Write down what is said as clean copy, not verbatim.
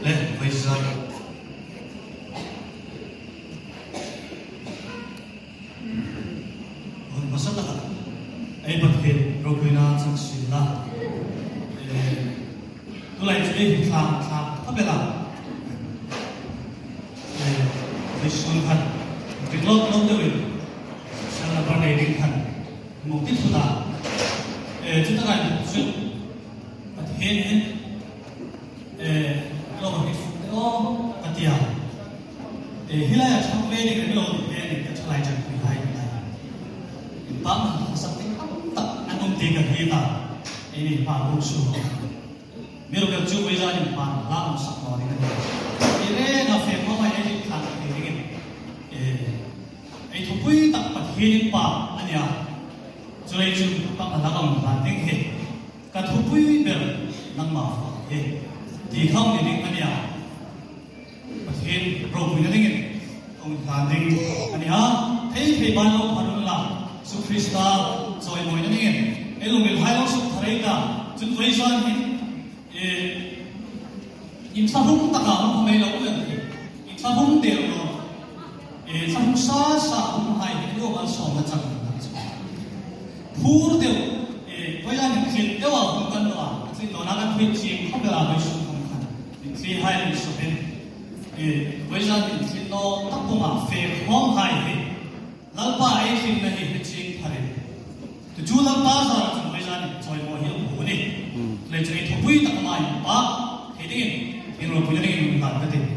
le vai za on masala ai bak he rokuina sang sila tulai chei tha phabela vai sun khan biglok long dewi sala banai ding khan mukti thuda chúng ta lại chuyện hiện lo cái đó cái tiền hiện nay trong về thì cái lo về thì cái lại chẳng bị hay bám hàng sắp tập ăn uống tiền cái gì ta ini pak musuh miru cái chú bây giờ thì pak làm sắc nó đi cái ini nó phải có mấy cái thằng cái thằng quý tập bật hiện pak anh ya cho nên chúng ta là làm bản tính hệ cả thu quý đều nằm mà hệ thì không thì những cái này hiện rồi mình nói nghe ông bản tính anh nhá thấy thì ban đầu phản là su Krista rồi mọi người nghe cái lúc mình hai lúc su thấy cả chúng tôi sao thì im sa hung tất cả không mấy lâu rồi im sa hung đều rồi sa hung hai cái điều mà sống mà chẳng phur deu bây giờ mình xin deu không cần đâu xin nó là cái chuyện không được làm gì không cần mình xin hai mình số bên bây giờ mình xin nó tất cả mà phê không hay hết lão ba ấy xin là hết chuyện thay thì chú lão ba giờ chúng bây giờ mình chơi một hiệu quả này lấy cho cái thú vị tất cả mà ba thế thì rồi bây giờ mình làm cái gì